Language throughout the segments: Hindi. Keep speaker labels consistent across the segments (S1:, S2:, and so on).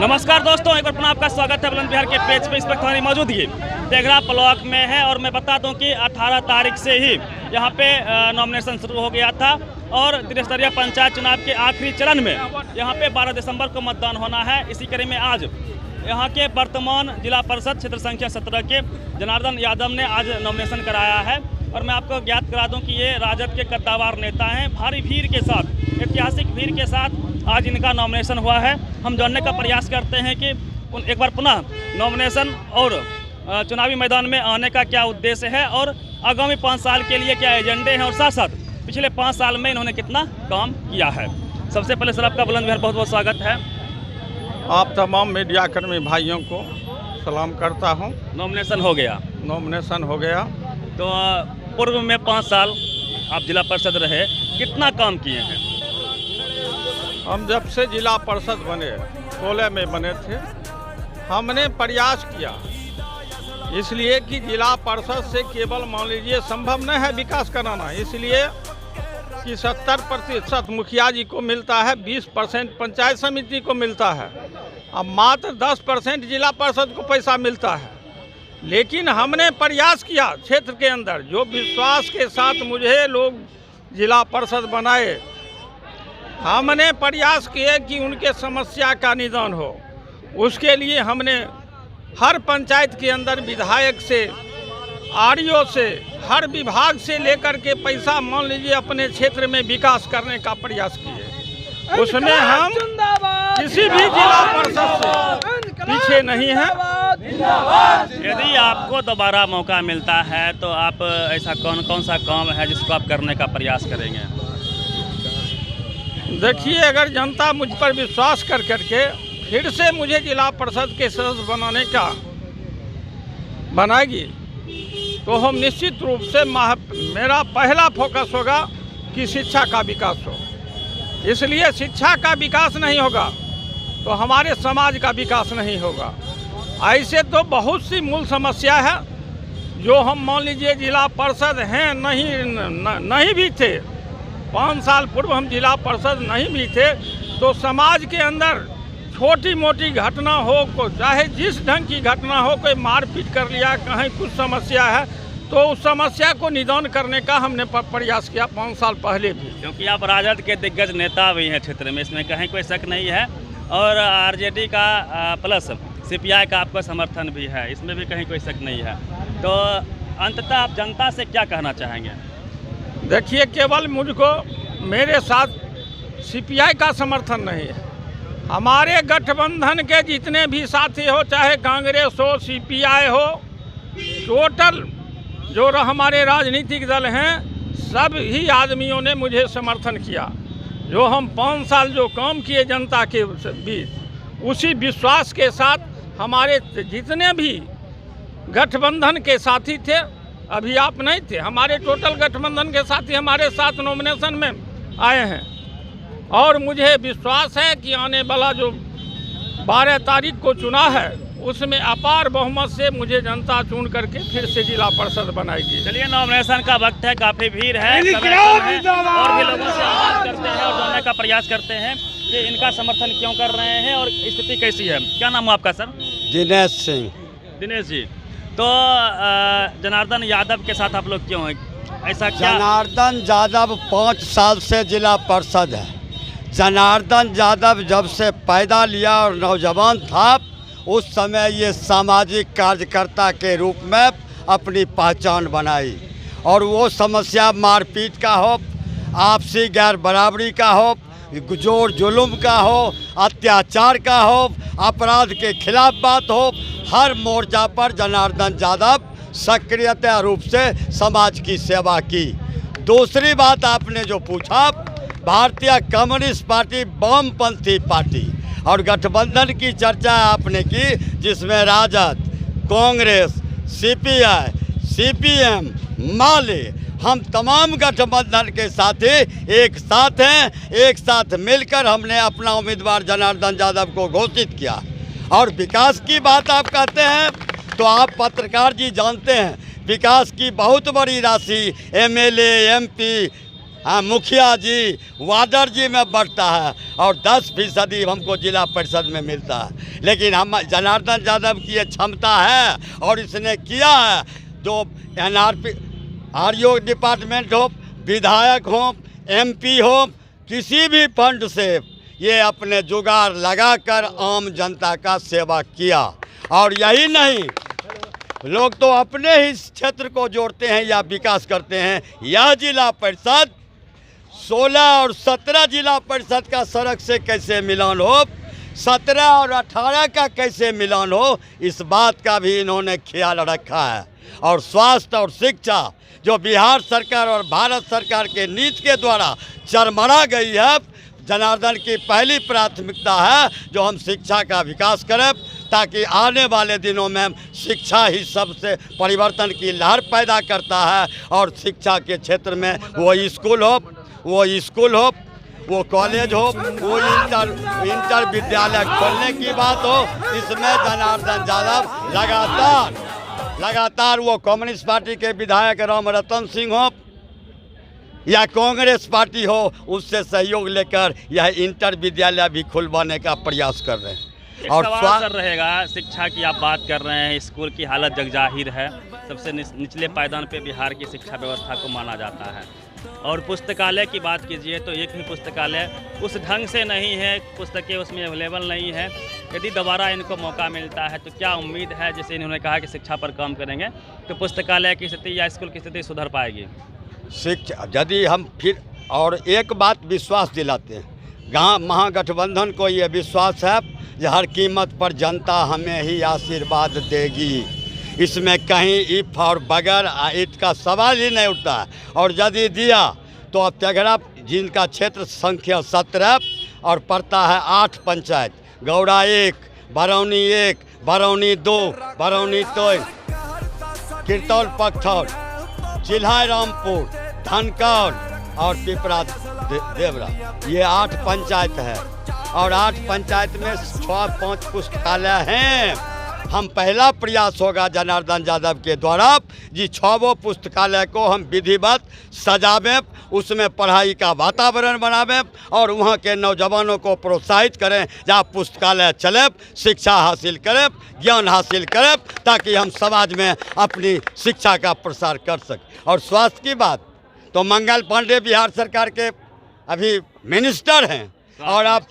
S1: नमस्कार दोस्तों, एक बार पुनः आपका स्वागत है बुलंद बिहार के पेज पे। इस वक्त हमारी मौजूदगी तेघड़ा ब्लॉक में है और मैं बता दूं कि 18 तारीख से ही यहाँ पे नॉमिनेशन शुरू हो गया था और त्रिस्तरीय पंचायत चुनाव के आखिरी चरण में यहाँ पे 12 दिसंबर को मतदान होना है। इसी कड़ी में आज यहाँ के वर्तमान जिला परिषद क्षेत्र संख्या 17 के जनार्दन यादव ने आज नॉमिनेशन कराया है और मैं आपको ज्ञात करा दूं कि ये राजद के कद्दावर नेता हैं। भारी भीड़ के साथ, ऐतिहासिक भीड़ के साथ आज इनका नॉमिनेशन हुआ है। हम जानने का प्रयास करते हैं कि एक बार पुनः नॉमिनेशन और चुनावी मैदान में आने का क्या उद्देश्य है और आगामी 5 साल के लिए क्या एजेंडे हैं और साथ साथ पिछले 5 साल में इन्होंने कितना काम किया है। सबसे पहले सर आपका बुलंद बिहार बहुत बहुत स्वागत है।
S2: आप तमाम मीडिया कर्मी भाइयों को सलाम करता हूं।
S1: नॉमिनेशन हो गया?
S2: नॉमिनेशन हो गया।
S1: तो पूर्व में 5 साल आप जिला परिषद रहे, कितना काम किए हैं?
S2: हम जब से जिला परिषद बने 16 में बने थे, हमने प्रयास किया इसलिए कि जिला परिषद से केवल मान लीजिए संभव नहीं है विकास कराना, इसलिए कि 70% मुखिया जी को मिलता है, 20% पंचायत समिति को मिलता है, अब मात्र 10% जिला परिषद को पैसा मिलता है। लेकिन हमने प्रयास किया क्षेत्र के अंदर, जो विश्वास के साथ मुझे लोग जिला परिषद बनाए, हमने प्रयास किए कि उनके समस्या का निदान हो। उसके लिए हमने हर पंचायत के अंदर विधायक से, आरओ से, हर विभाग से लेकर के पैसा मान लीजिए अपने क्षेत्र में विकास करने का प्रयास किए। उसमें हम किसी भी जिला परिषद से पीछे नहीं हैं।
S1: यदि आपको दोबारा मौका मिलता है तो आप ऐसा कौन सा काम है जिसको आप करने का प्रयास करेंगे?
S2: देखिए, अगर जनता मुझ पर विश्वास कर करके फिर से मुझे जिला परिषद के सदस्य बनाएगी तो हम निश्चित रूप से मेरा पहला फोकस होगा कि शिक्षा का विकास हो। इसलिए शिक्षा का विकास नहीं होगा तो हमारे समाज का विकास नहीं होगा। ऐसे तो बहुत सी मूल समस्या है जो हम मान लीजिए जिला परिषद हैं नहीं भी थे, 5 साल पूर्व हम जिला परिषद नहीं भी थे, तो समाज के अंदर छोटी मोटी घटना हो, चाहे जिस ढंग की घटना हो, कोई मारपीट कर लिया, कहीं कुछ समस्या है, तो उस समस्या को निदान करने का हमने प्रयास किया 5 साल पहले भी।
S1: क्योंकि आप राजद के दिग्गज नेता भी हैं क्षेत्र में, इसमें कहीं कोई शक नहीं है, और आरजेडी का प्लस सीपीआई का आपका समर्थन भी है, इसमें भी कहीं कोई शक नहीं है। तो अंततः आप जनता से क्या कहना चाहेंगे?
S2: देखिए, केवल मुझको मेरे साथ सीपीआई का समर्थन नहीं है, हमारे गठबंधन के जितने भी साथी हो, चाहे कांग्रेस हो, सीपीआई हो, टोटल जो हमारे राजनीतिक दल हैं, सब ही आदमियों ने मुझे समर्थन किया। जो हम 5 साल जो काम किए जनता के बीच, उसी विश्वास के साथ हमारे जितने भी गठबंधन के साथी थे, अभी आप नहीं थे, हमारे टोटल गठबंधन के साथी हमारे साथ नॉमिनेशन में आए हैं और मुझे विश्वास है कि आने वाला जो 12 तारीख को चुनाव है उसमें अपार बहुमत से मुझे जनता चुन करके फिर से जिला परिषद बनाएगी।
S1: चलिए, नॉमिनेशन का वक्त है, काफ़ी भीड़ है, और भी लोगों से बात करते हैं और जानने का प्रयास करते हैं कि इनका समर्थन क्यों कर रहे हैं और स्थिति कैसी है। क्या नाम है आपका सर?
S3: दिनेश सिंह।
S1: दिनेश जी, तो जनार्दन यादव के साथ आप लोग क्यों हैं? ऐसा क्या?
S3: जनार्दन यादव 5 साल से जिला परिषद है। जनार्दन यादव जब से पैदा लिया और नौजवान था, उस समय ये सामाजिक कार्यकर्ता के रूप में अपनी पहचान बनाई और वो समस्या मारपीट का हो, आपसी गैर बराबरी का हो, जोर जुल्म का हो, अत्याचार का हो, अपराध के खिलाफ बात हो, हर मोर्चा पर जनार्दन यादव सक्रियता रूप से समाज की सेवा की। दूसरी बात आपने जो पूछा, भारतीय कम्युनिस्ट पार्टी वामपंथी पार्टी और गठबंधन की चर्चा आपने की, जिसमें राजद, कांग्रेस, सीपीआई, सीपीएम, माले, हम तमाम गठबंधन के साथी एक साथ हैं। एक साथ मिलकर हमने अपना उम्मीदवार जनार्दन यादव को घोषित किया। और विकास की बात आप कहते हैं तो आप पत्रकार जी जानते हैं, विकास की बहुत बड़ी राशि एमएलए, एमपी हाँ मुखिया जी, वार्डर जी में बढ़ता है और 10% हमको जिला परिषद में मिलता है। लेकिन हम जनार्दन यादव की ये क्षमता है और इसने किया है, जो NRP RO डिपार्टमेंट हो, विधायक हो, MP हो, किसी भी फंड से ये अपने जुगाड़ लगाकर आम जनता का सेवा किया। और यही नहीं, लोग तो अपने ही क्षेत्र को जोड़ते हैं या विकास करते हैं। यह जिला परिषद 16 और 17 जिला परिषद का सड़क से कैसे मिलान हो, 17 और 18 का कैसे मिलान हो, इस बात का भी इन्होंने ख्याल रखा है। और स्वास्थ्य और शिक्षा जो बिहार सरकार और भारत सरकार के नीति के द्वारा चरमरा गई है, जनार्दन की पहली प्राथमिकता है जो हम शिक्षा का विकास करें, ताकि आने वाले दिनों में शिक्षा ही सबसे परिवर्तन की लहर पैदा करता है। और शिक्षा के क्षेत्र में वो स्कूल हो, वो कॉलेज हो, वो इंटर विद्यालय खोलने की बात हो, इसमें जनार्दन यादव लगातार वो कम्युनिस्ट पार्टी के विधायक राम रतन सिंह हो या कांग्रेस पार्टी हो, उससे सहयोग लेकर यह इंटर विद्यालय भी खुलवाने का प्रयास कर रहे हैं।
S1: और सवाल सर रहेगा, शिक्षा की आप बात कर रहे हैं, स्कूल की हालत जगजाहिर है, सबसे निचले पायदान पे बिहार की शिक्षा व्यवस्था को माना जाता है। और पुस्तकालय की बात कीजिए तो एक ही पुस्तकालय उस ढंग से नहीं है, पुस्तकें उसमें अवेलेबल नहीं है। यदि दोबारा इनको मौका मिलता है तो क्या उम्मीद है, जैसे इन्होंने कहा कि शिक्षा पर काम करेंगे, तो पुस्तकालय की स्थिति या स्कूल की स्थिति सुधर पाएगी?
S3: शिक्षा यदि हम फिर और एक बात विश्वास दिलाते हैं, महागठबंधन को ये विश्वास है कि हर कीमत पर जनता हमें ही आशीर्वाद देगी। इसमें कहीं इफ और बगैर ईट का सवाल ही नहीं उठता है। और यदि दिया तो अब तेघड़ा जिनका क्षेत्र संख्या 17 और पड़ता है 8 पंचायत, गौड़ा 1, बरौनी 1, बरौनी 2, बरौनी 3, कीर्तौल पखथौर, चिल्हाई रामपुर, धनकौर और पिपरा देवरा, ये 8 पंचायत है। और 8 पंचायत में 5 पुस्तकालय हैं। हम पहला प्रयास होगा जनार्दन यादव के द्वारा जी 6 पुस्तकालय को हम विधिवत सजावें, उसमें पढ़ाई का वातावरण बनावें और वहाँ के नौजवानों को प्रोत्साहित करें जहाँ पुस्तकालय चले, शिक्षा हासिल करें, ज्ञान हासिल करें, ताकि हम समाज में अपनी शिक्षा का प्रसार कर सकें। और स्वास्थ्य की बात तो मंगल पांडे बिहार सरकार के अभी मिनिस्टर हैं। और आप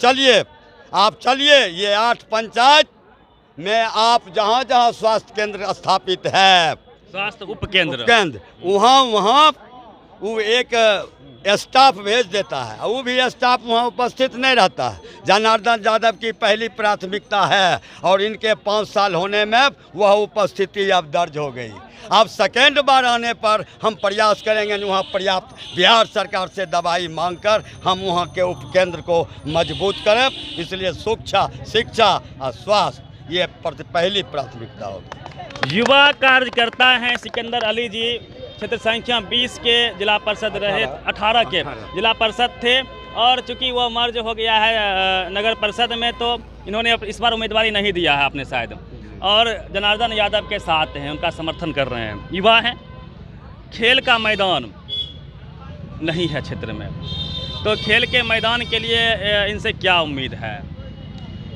S3: चलिए ये 8 पंचायत में आप जहाँ जहाँ स्वास्थ्य केंद्र स्थापित है,
S1: स्वास्थ्य उपकेंद्र,
S3: वहाँ वो एक स्टाफ भेज देता है, वो भी स्टाफ वहाँ उपस्थित नहीं रहता है। जनार्दन यादव की पहली प्राथमिकता है और इनके 5 साल होने में वह उपस्थिति अब दर्ज हो गई। अब सेकेंड बार आने पर हम प्रयास करेंगे वहाँ पर्याप्त बिहार सरकार से दवाई मांगकर हम वहाँ के उपकेंद्र को मजबूत करें। इसलिए शिक्षा और स्वास्थ्य ये पहली प्राथमिकता होगी।
S1: युवा कार्यकर्ता हैं सिकंदर अली जी, क्षेत्र संख्या 20 के जिला परिषद रहे, 18 के जिला परिषद थे और चूंकि वो मर्ज हो गया है नगर परिषद में, तो इन्होंने इस बार उम्मीदवारी नहीं दिया है आपने शायद, और जनार्दन यादव के साथ हैं, उनका समर्थन कर रहे हैं। युवा हैं, खेल का मैदान नहीं है क्षेत्र में, तो खेल के मैदान के लिए इनसे क्या उम्मीद है?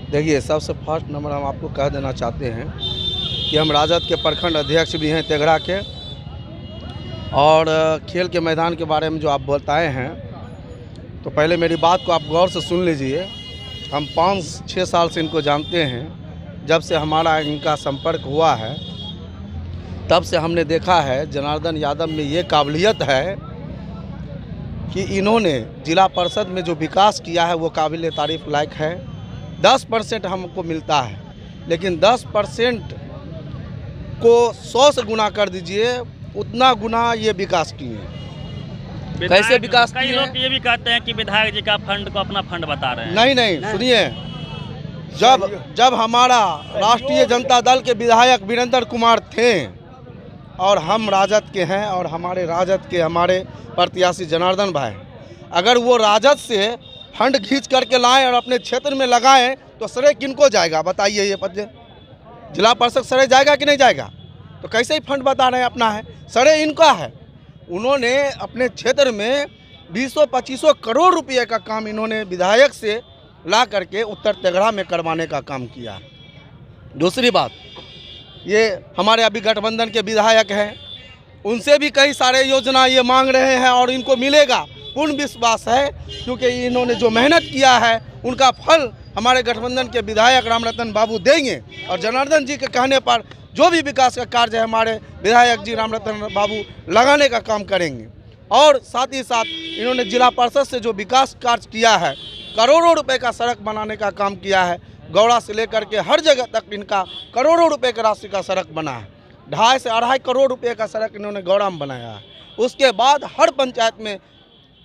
S4: देखिए, सबसे फर्स्ट नंबर हम आपको कह देना चाहते हैं कि हम राजद के प्रखंड अध्यक्ष भी हैं तेघड़ा के, और खेल के मैदान के बारे में जो आप बताए हैं, तो पहले मेरी बात को आप गौर से सुन लीजिए। हम 5-6 साल से इनको जानते हैं, जब से हमारा इनका संपर्क हुआ है तब से हमने देखा है जनार्दन यादव में ये काबिलियत है कि इन्होंने जिला परिषद में जो विकास किया है वो काबिल तारीफ लायक है। 10% हमको मिलता है, लेकिन 10% को 100 से गुना कर दीजिए, उतना गुना ये विकास किए। कैसे विकास किए?
S1: कई लोग ये भी कहते हैं कि विधायक जी का फंड को अपना फंड बता रहे हैं।
S4: नहीं, सुनिए, जब हमारा राष्ट्रीय जनता दल के विधायक वीरेंद्र कुमार थे और हम राजद के हैं और हमारे राजद के हमारे प्रत्याशी जनार्दन भाई, अगर वो राजद से फंड खींच करके लाएं और अपने क्षेत्र में लगाएं तो श्रेय किनको जाएगा बताइए? ये पद जिला परिषद श्रेय जाएगा कि नहीं जाएगा? तो कैसे ही फंड बता रहे हैं अपना है, श्रेय इनका है। उन्होंने अपने क्षेत्र में 20-25 करोड़ रुपए का काम इन्होंने विधायक से ला करके उत्तर तेघड़ा में करवाने का काम किया। दूसरी बात, ये हमारे अभी गठबंधन के विधायक हैं, उनसे भी कई सारे योजना ये मांग रहे हैं और इनको मिलेगा, पूर्ण विश्वास है, क्योंकि इन्होंने जो मेहनत किया है उनका फल हमारे गठबंधन के विधायक रामरतन बाबू देंगे। और जनार्दन जी के कहने पर जो भी विकास का कार्य है हमारे विधायक जी रामरतन बाबू लगाने का काम करेंगे। और साथ ही साथ इन्होंने जिला परिषद से जो विकास कार्य किया है, करोड़ों रुपए का सड़क बनाने का काम किया है, गौड़ा से लेकर के हर जगह तक इनका करोड़ों रुपए की राशि का सड़क बना है। 2.5 से 2.5 करोड़ रुपए का सड़क इन्होंने गौड़ा में बनाया है। उसके बाद हर पंचायत में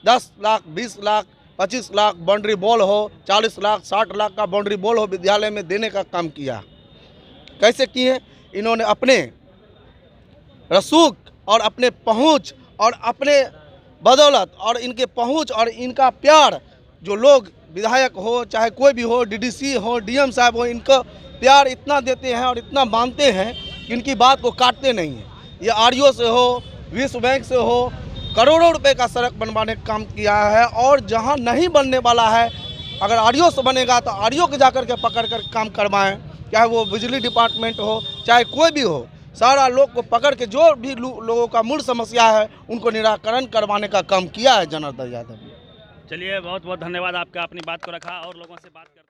S4: 10 लाख, 20 लाख, 25 लाख बाउंड्री बॉल हो, 40 लाख, 60 लाख का बाउंड्री बॉल हो विद्यालय में देने का काम किया। कैसे किए? इन्होंने अपने रसूख और अपने पहुंच और अपने बदौलत और इनके पहुंच और इनका प्यार, जो लोग विधायक हो चाहे कोई भी हो, डीडीसी हो, डीएम साहब हो, इनका प्यार इतना देते हैं और इतना मानते हैं कि इनकी बात को काटते नहीं हैं। ये आरईओ से हो, विश्व बैंक से हो, करोड़ों रुपए का सड़क बनवाने का काम किया है। और जहां नहीं बनने वाला है, अगर आरईओ से बनेगा तो आरईओ को जाकर के पकड़ कर काम करवाएं, चाहे वो बिजली डिपार्टमेंट हो चाहे कोई भी हो, सारा लोग को पकड़ के जो भी लोगों का मूल समस्या है उनको निराकरण करवाने का काम किया है जनार्दन यादव।
S1: चलिए, बहुत बहुत धन्यवाद आपका, अपनी बात को रखा और लोगों से बात करते